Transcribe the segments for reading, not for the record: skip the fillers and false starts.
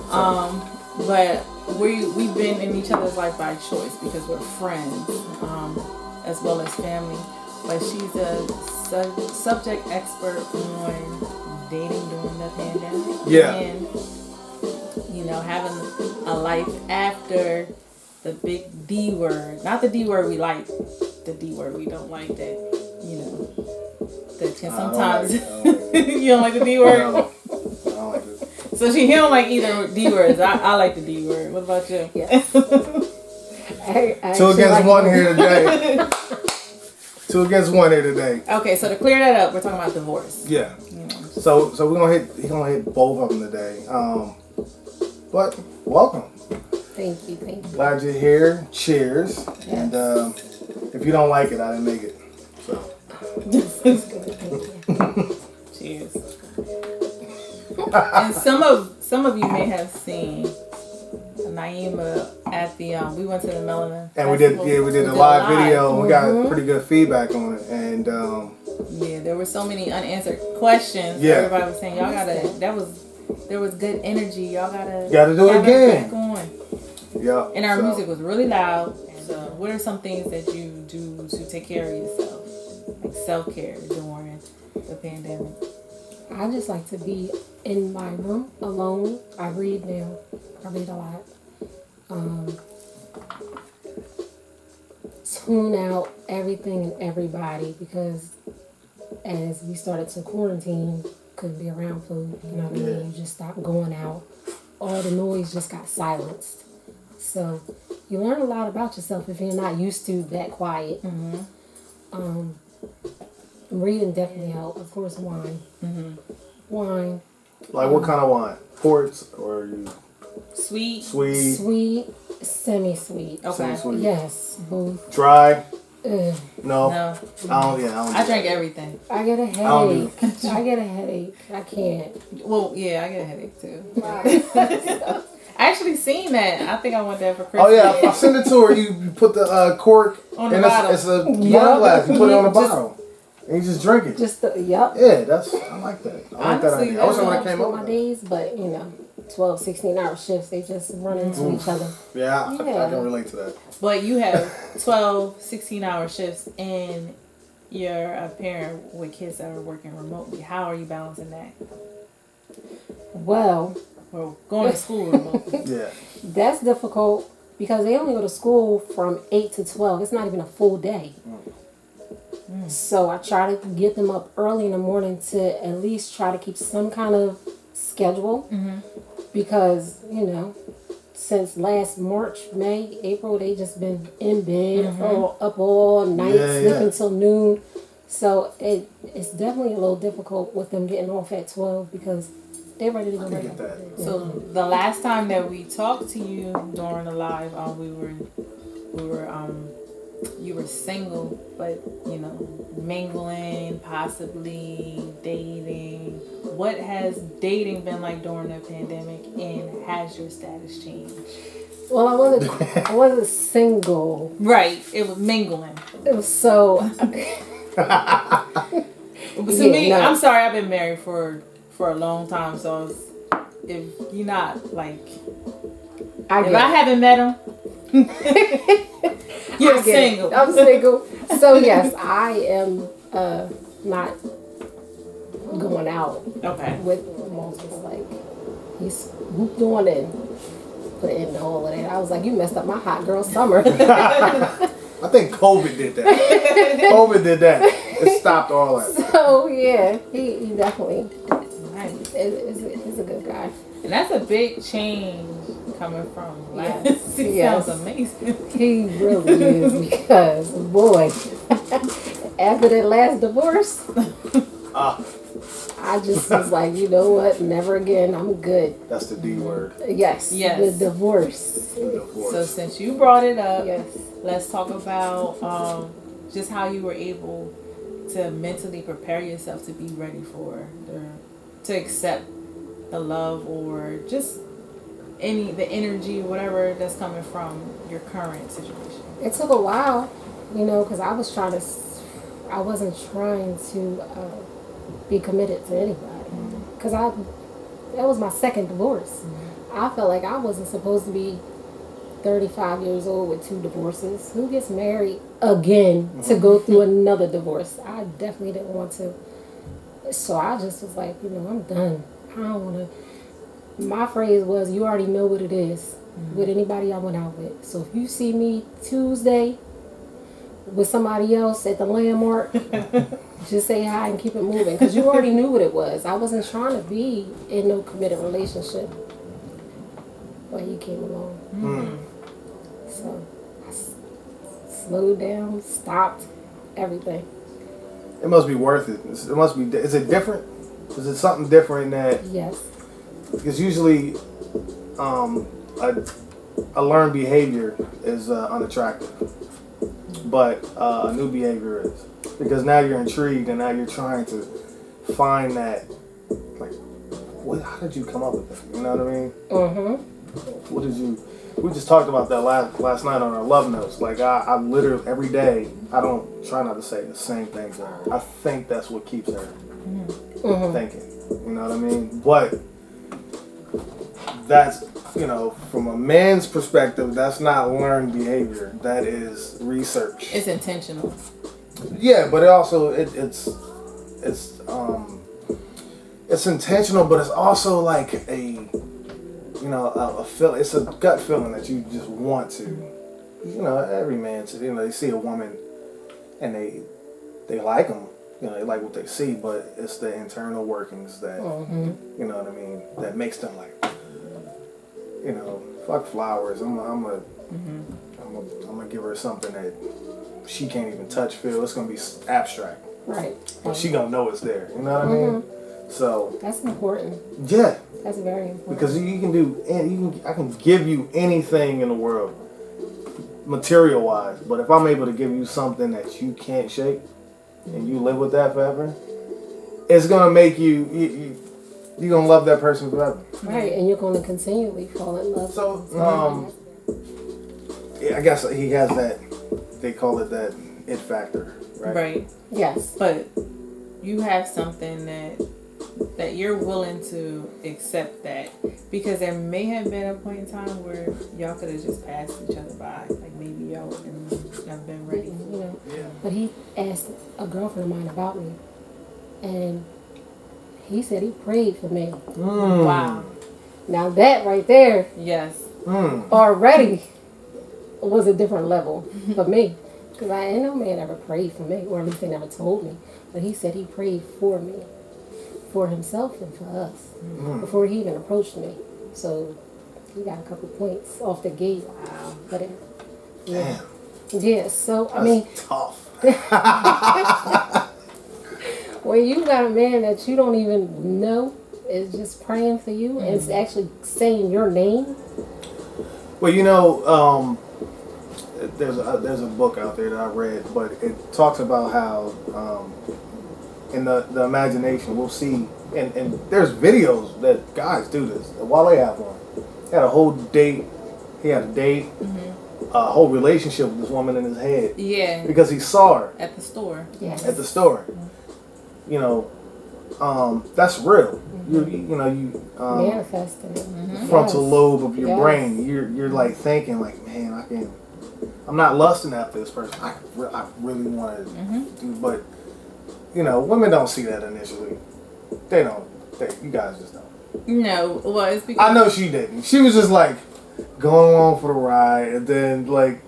But we've been in each other's life by choice because we're friends, as well as family. But she's a subject expert on dating during the pandemic. Yeah. And, having a life after the big D word. Not the D word we like, the D word we don't like that, that can sometimes... You don't like the D word? No, I don't like it. So he don't like either D words. I like the D word. What about you? Yes. Two against one here today. 2 against 1 here today. Okay, so to clear that up, we're talking about divorce. Yeah. So we're gonna hit both of them today. But welcome. Thank you. Glad you're here. Cheers. Yes. And if you don't like it, I didn't make it. So. Cheers. And some of you may have seen Nyeema at the we went to the Melanin and Festival. we did a live video and we got pretty good feedback on it. And there were so many unanswered questions. Yeah. Everybody was saying there was good energy. Y'all gotta do it again. Back on. Yeah. And our music was really loud. So what are some things that you do to take care of yourself, like self-care during the pandemic? I just like to be in my room alone. I read now. I read a lot. Tune out everything and everybody because as we started to quarantine, couldn't be around food. You know what I mean? You just stopped going out. All the noise just got silenced. So you learn a lot about yourself if you're not used to that quiet. Reading definitely helped. Of course, wine. Wine. Like what kind of wine? Ports or you? Sweet. Sweet, semi-sweet. Okay. Semi-sweet. Yes, both. Dry. Ugh. No. No. I drink everything. I get a headache. I get a headache. I can't. Well, yeah, I get a headache too. I actually seen that. I think I want that for Christmas. Oh yeah, I sent it to her. You put the cork on the bottle. It's a wine glass. You put it on the bottle. And you just drink it. Yep. Yeah, I like that. I like that idea. I wish I would have came up with my days, but 12, 16-hour shifts, they just run into each other. Yeah, I can relate to that. But you have 12, 16-hour shifts and you're a parent with kids that are working remotely. How are you balancing that? Well, going to school remotely. Yeah. That's difficult because they only go to school from 8 to 12. It's not even a full day. So I try to get them up early in the morning to at least try to keep some kind of schedule because, since last March, May, April, they just been in bed up all night, sleeping till noon. So it's definitely a little difficult with them getting off at 12 because they're ready to go right now. So the last time that we talked to you during the live, you were single, but mingling, possibly dating. What has dating been like during the pandemic, and has your status changed? Well, I wasn't single. Right, it was mingling. It was so. I'm sorry, I've been married for a long time, so if you're not like, if I haven't met him. You're single. I'm single. So yes, I am not going out. Okay. With Moses, like he's whooped on and put in all of that. I was like, you messed up my hot girl summer. I think COVID did that. It stopped all that. So yeah, he definitely is a good guy. And that's a big change coming from last. He sounds amazing. He really is because boy, after that last divorce, I just was like, you know what? Never again. I'm good. That's the D word. Yes. The divorce. So since you brought it up, let's talk about just how you were able to mentally prepare yourself to be ready to accept the love or just the energy, whatever that's coming from your current situation. It took a while, because I wasn't trying to be committed to anybody. Because that was my second divorce. I felt like I wasn't supposed to be 35 years old with 2 divorces. Who gets married again to go through another divorce? I definitely didn't want to. So I just was like, I'm done. I don't want to. My phrase was, you already know what it is with anybody I went out with. So if you see me Tuesday with somebody else at the landmark, just say hi and keep it moving. Because you already knew what it was. I wasn't trying to be in no committed relationship. But he came along. So I slowed down, stopped, everything. It must be worth it. It must be. Is it different? Is it something different that? Yes. Because usually, a learned behavior is unattractive, but a new behavior is, because now you're intrigued and now you're trying to find that, like, how did you come up with that? You know what I mean? What did you? We just talked about that last night on our love notes. Like I literally every day, I don't try not to say the same things to her. I think that's what keeps her thinking. You know what I mean? But that's, from a man's perspective, that's not learned behavior. That is research. It's intentional. Yeah, but it also it's intentional, but it's also like a feel. It's a gut feeling that you just want to. Every man, they see a woman and they like them. They like what they see, but it's the internal workings that, you know what I mean, that makes them like, fuck flowers. I'm gonna give her something that she can't even touch, feel. It's gonna be abstract. Right. But she gonna know it's there. You know what I mean? So. That's important. Yeah. That's very important. Because you can do, I can give you anything in the world, material wise, but if I'm able to give you something that you can't shake, and you live with that forever, it's gonna make you're gonna love that person forever. Right, and you're gonna continually fall in love. So, yeah, I guess he has that. They call it that it factor, right? Right. Yes. But you have something that you're willing to accept that, because there may have been a point in time where y'all could have just passed each other by, like maybe y'all wouldn't have been ready. Yeah. But he asked a girlfriend of mine about me, and he said he prayed for me. Wow. Now that right there, Yes. already was a different level for me, because I ain't no man ever prayed for me, or at least they never told me. But he said he prayed for me, for himself and for us, before he even approached me. So he got a couple points off the gate. Wow. But yeah. Yeah, so That's I mean, tough. when you got a man that you don't even know is just praying for you and it's actually saying your name. Well, there's a book out there that I read, but it talks about how in the imagination we'll see, and there's videos that guys do this. Wale had one. He had a whole date. He had a date. A whole relationship with this woman in his head. Yeah. Because he saw her at the store. Yes. At the store. That's real. You Manifesting it. frontal lobe of your brain. You're like thinking like, man, I'm not lusting after this person. I really want to do, but women don't see that initially. They don't. You guys just don't. No, well, it's because I know she didn't. She was just like going along for the ride, and then like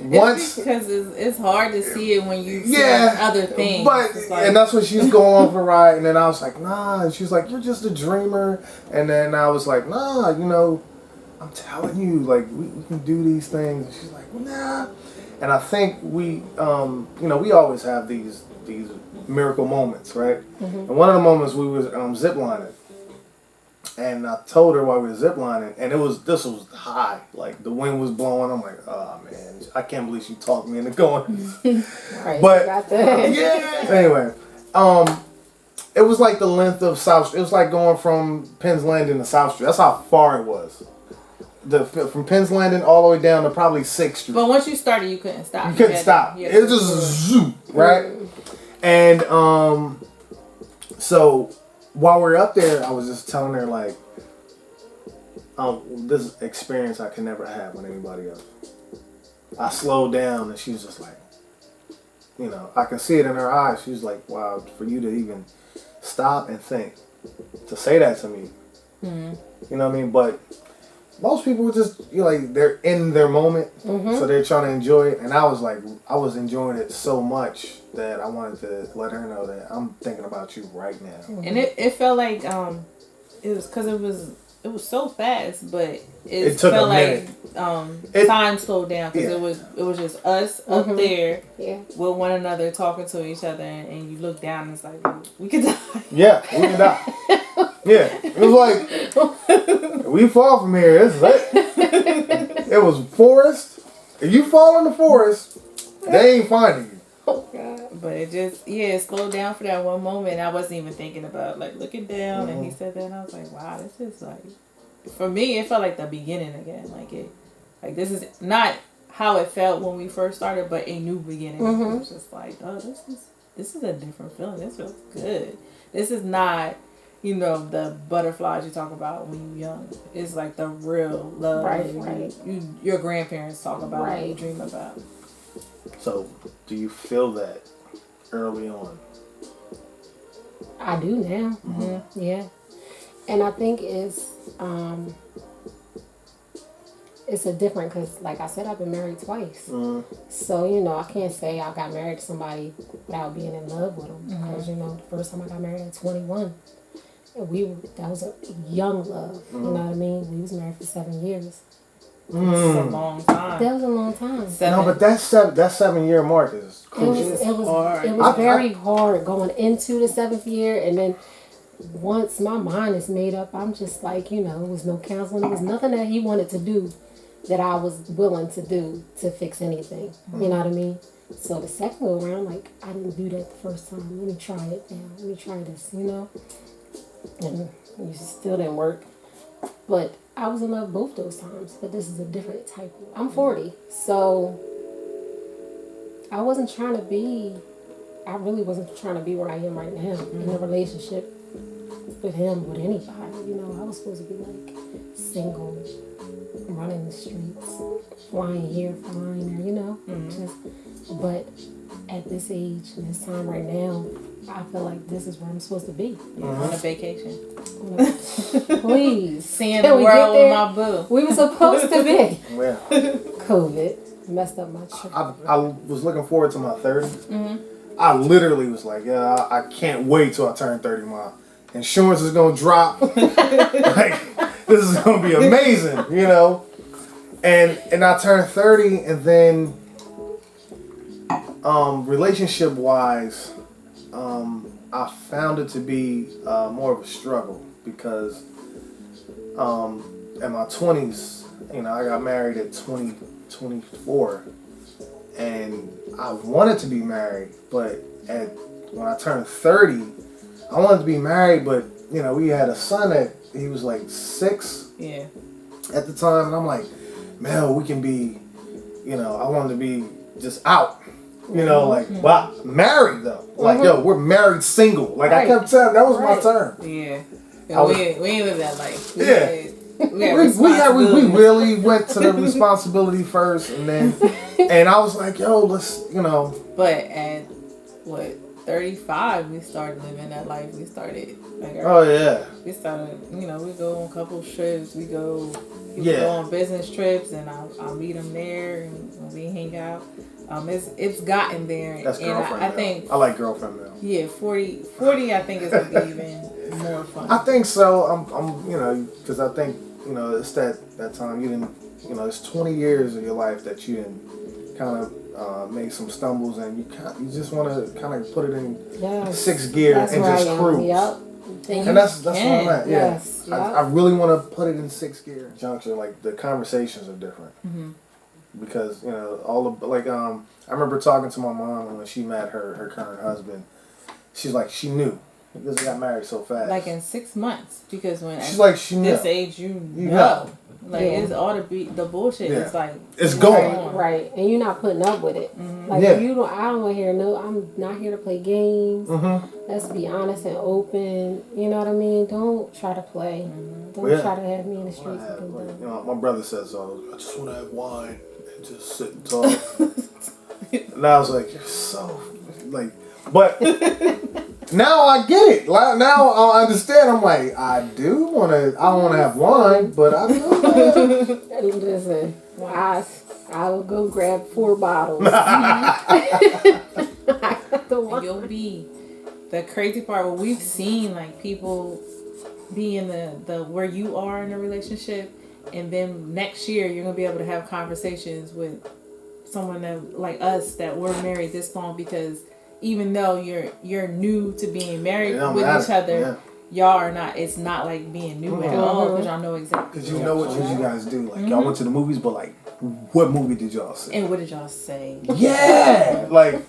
once, because it's hard to see it when you see yeah, other things. But and that's when she's going along for the ride, and then I was like, nah. And she's like, you're just a dreamer, and then I was like, nah, I'm telling you, like we can do these things. And she's like, nah. And I think we always have these miracle moments, right? And one of the moments we was zip lining. And I told her while we were ziplining, and this was high, like the wind was blowing. I'm like, oh man, I can't believe she talked me into going. Right, but got that. yeah. Anyway, it was like the length of South. It was like going from Penn's Landing to South Street. That's how far it was. From Penn's Landing all the way down to probably 6th Street. But once you started, you couldn't stop. You couldn't stop. It was just zoom, right? And so while we were up there, I was just telling her like, this experience I can never have with anybody else. I slowed down, and she's just like, you know, I can see it in her eyes. She's like, wow, for you to even stop and think, to say that to me. Mm-hmm. You know what I mean? But most people would just, you know, like, they're in their moment, so they're trying to enjoy it. And I was like, I was enjoying it so much that I wanted to let her know that I'm thinking about you right now. And it felt like it was because it was so fast, but it took felt a minute. Like time slowed down because it was just us up there with one another talking to each other, and you look down and it's like we could die. Yeah, we could die. Yeah, it was like we fall from here. It's it. It was forest. If you fall in the forest, they ain't finding you. Oh God. But it just it slowed down for that one moment. I wasn't even thinking about like looking down, and he said that, and I was like, wow, this is like, for me, it felt like the beginning again. Like this is not how it felt when we first started, but a new beginning. It was just like, oh, this is a different feeling. This feels good. This is not, you know, the butterflies you talk about when you're young. It's like the real love your grandparents talk about and you dream about. So, do you feel that early on? I do now. Yeah. And I think it's a different, because like I said, I've been married twice. So, you know, I can't say I got married to somebody without being in love with them. Because, you know, the first time I got married at 21, that was a young love. You know what I mean? We was married for 7 years. That's a long time. That was a long time. No, but that 7-year mark is crucial. It was very hard going into the 7th year, and then once my mind is made up, I'm just like, you know, there was no counseling. There was nothing that he wanted to do that I was willing to do to fix anything. You know what I mean? So the second go around, like, I didn't do that the first time. Let me try it now. Let me try this, you know? And it still didn't work. But I was in love both those times, but this is a different type of... I'm 40, so I wasn't trying to be... I really wasn't trying to be where I am right now in a relationship with him, with anybody. You know, I was supposed to be, like, single, running the streets, flying here, flying there, you know? But at this age, and this time right now, I feel like this is where I'm supposed to be. On a vacation. Please. Seeing the world with my boo. We were supposed to be. Yeah. COVID messed up my trip. I was looking forward to my 30s. I literally was like, yeah, I can't wait till I turn 30. My insurance is going to drop. Like, this is going to be amazing, you know? And I turned 30, and then relationship-wise, I found it to be more of a struggle because in my 20s, you know, I got married at 24, and I wanted to be married, but when I turned 30, I wanted to be married, but, you know, we had a son that he was like 6 at the time, and I'm like, man, we can be, you know, I wanted to be just out. You know, like, wow, married though. Like, yo, we're married single. Like, I kept saying, that was my term. Yeah. We ain't live that life. We really went to the responsibility first, and then, and I was like, yo, let's, you know. But at, 35, we started living that life. We started, like, we started, you know, we go on a couple trips. We go on business trips, and I'll meet them there, and we hang out. It's gotten there. That's girlfriend. I think I like girlfriend now. Yeah, 40 I think is gonna be even more fun. I think so. I'm you know, because I think, you know, it's that time you didn't, you know, it's 20 years of your life that you didn't kind of make some stumbles, and you just want to kind of put it in 6th gear and just cruise. Yep. And that's where I'm at. Yeah. Yes. Yep. I really want to put it in 6th gear. Juncture, like the conversations are different. Because, you know, all the, like, I remember talking to my mom when she met her current husband. She's like, she knew because they got married so fast. Like in 6 months, because when she's like, she knew. This age, you know. Like it's all the bullshit. It's like it's going right, and you're not putting up with it. Like you don't. I don't want to hear no. I'm not here to play games. Let's be honest and open. You know what I mean? Don't try to play. Don't try to have me in the streets. You know, my brother says, I just want to have wine and just sit and talk. And I was like, you're so, like, but now I get it. Like, now I understand. I'm like, I don't want to have wine, but I do. Listen, I'll go grab 4 bottles. And you'll be, the crazy part, what we've seen, like, people be in the where you are in a relationship, and then next year you're gonna be able to have conversations with someone that like us that were married this long, because even though you're new to being married with each other, y'all are not. It's not like being new at all, because y'all know exactly. Because you know what you guys do. Like y'all went to the movies, but like, what movie did y'all see? And what did y'all say? Yeah, like,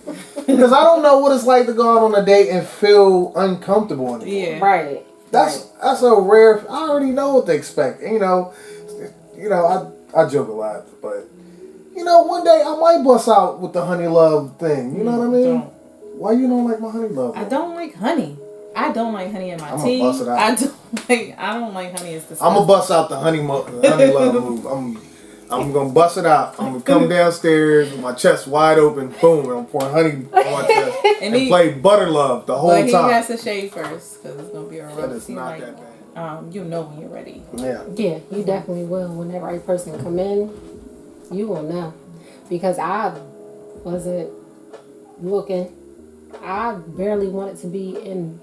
because I don't know what it's like to go out on a date and feel uncomfortable anymore. Yeah, right. That's a rare. I already know what they expect. And, you know, I joke a lot, but you know, one day I might bust out with the honey love thing. You know what I mean? Why you don't like my honey love? I don't like honey. I don't like honey in my I'm tea. Gonna bust it out. I don't like honey. It's disgusting. I'm gonna bust out the honey love move. I'm gonna bust it out. I'm gonna come downstairs with my chest wide open, boom, and I'm pouring honey on my chest and play Butter Love the whole time. But he has to shave first, because it's gonna be a rough. That is not that bad. You'll know when you're ready. Yeah, you definitely will. When that right person come in, you will know. Because I wasn't looking. I barely wanted to be in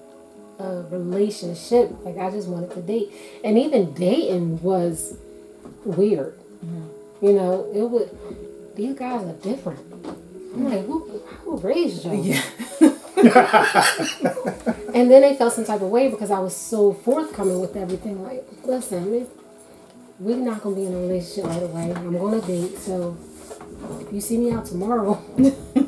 a relationship. Like, I just wanted to date. And even dating was weird. You know, it would. These guys are different. I'm like, who raised you? Yeah. And then they felt some type of way because I was so forthcoming with everything. Like, listen, we're not gonna be in a relationship right away. I'm gonna date, so if you see me out tomorrow,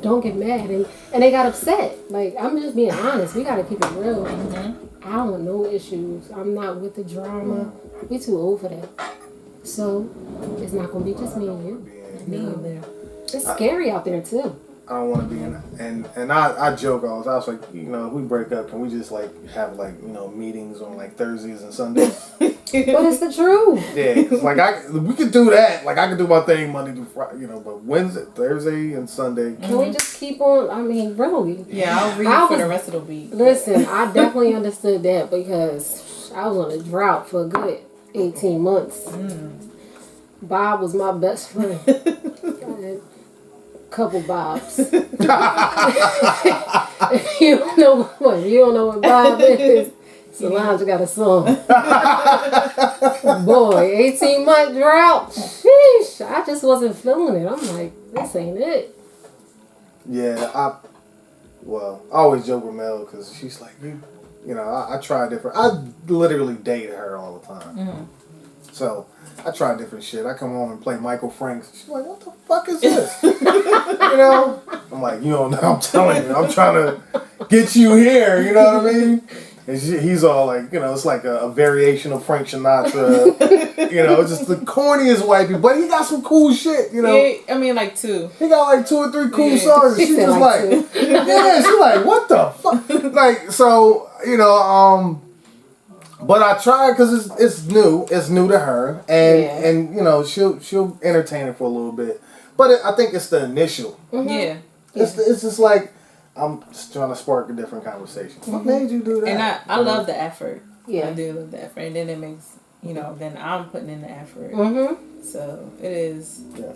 don't get mad. And they got upset. Like, I'm just being honest. We gotta keep it real. I don't want no issues. I'm not with the drama. We too old for that. So it's not gonna be just me and you. Me. It's scary out there too. I don't want to be in, and I joke all the time. I was like, you know, if we break up, can we just like have like, you know, meetings on like Thursdays and Sundays? But it's the truth. Yeah, 'cause, like we could do that. Like I could do my thing Monday through Friday, you know, but Wednesday, Thursday, and Sunday. Can we just keep on? I mean, really? Yeah, I'll read for the rest of the week. Listen, I definitely understood that because I was on a drought for a good 18 months. Bob was my best friend. Couple Bobs. You don't know what Bob is. Solange got a song. Boy, 18-month drought. Sheesh, I just wasn't feeling it. I'm like, this ain't it. Yeah, I always joke with Mel because she's like, you know, I try different. I literally date her all the time. So I try different shit. I come home and play Michael Franks. She's like, what the fuck is this? You know? I'm like, you don't know. I'm telling you. I'm trying to get you here. You know what I mean? And he's all like, you know, it's like a variation of Frank Sinatra. You know, just the corniest white people. But he got some cool shit, you know? Yeah, I mean, like 2. He got like 2 or 3 cool songs. And she's just like, yeah, she's like, what the fuck? Like, so, you know, but I try because it's new to her, and you know she'll entertain it for a little bit. But I think it's the initial. Yeah, it's just like I'm just trying to spark a different conversation. What made you do that? And I love the effort. Yeah, I do love the effort, and then it makes then I'm putting in the effort. So it is. Yeah.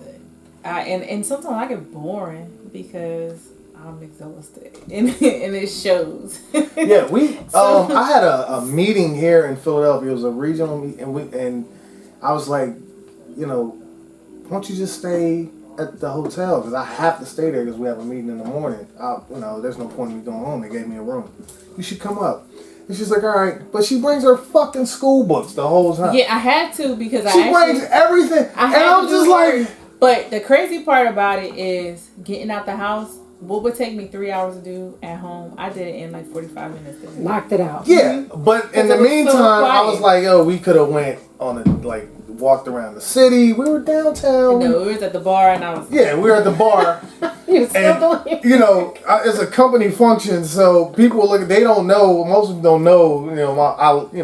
And sometimes I get boring because I'm exhausted, and it shows. Yeah, I had a meeting here in Philadelphia. It was a regional meeting, and I was like, you know, why don't you just stay at the hotel? Because I have to stay there because we have a meeting in the morning. You know, there's no point in me going home. They gave me a room. You should come up. And she's like, all right, but she brings her fucking school books the whole time. Yeah, I had to because she brings everything, and I'm just like. But the crazy part about it is getting out the house. What would take me 3 hours to do at home, I did it in like 45 minutes. Knocked it out. Yeah, but in the meantime, I was like, yo, we could have went on a walked around the city. We were downtown. No, we were at the bar, and I was. Yeah, we were at the bar. You still doing You know, it's a company function, so people look. They don't know. Most of them don't know.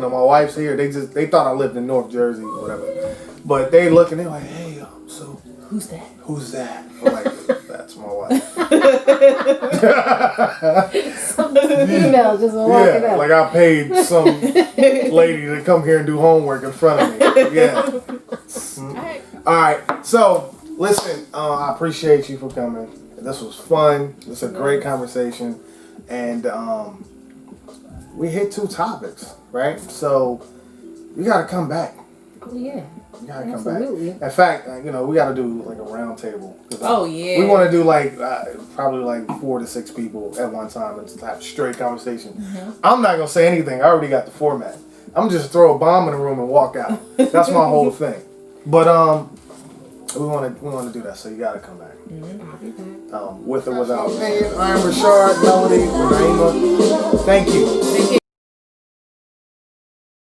My wife's here. They thought I lived in North Jersey or whatever. But they look and they're like, hey, so Who's that? who's that? I'm like, that's my wife. some female just walking Yeah, up. like I paid some lady to come here and do homework in front of me. Yeah. All right. So listen, I appreciate you for coming. This was fun. It's a great conversation, and we hit 2 topics, right? So you got to come back. Oh yeah. You got to come Absolutely. back. In fact, we got to do like a round table. Oh yeah. We want to do like probably like 4 to 6 people at one time and have straight conversation. Mm-hmm. I'm not gonna say anything. I already got the format. I'm just throw a bomb in the room and walk out. That's my whole thing. But we want to do that. So you got to come back. Mm-hmm. With or without. I'm Rashard, Melody, Nyeema. Thank you. Thank you.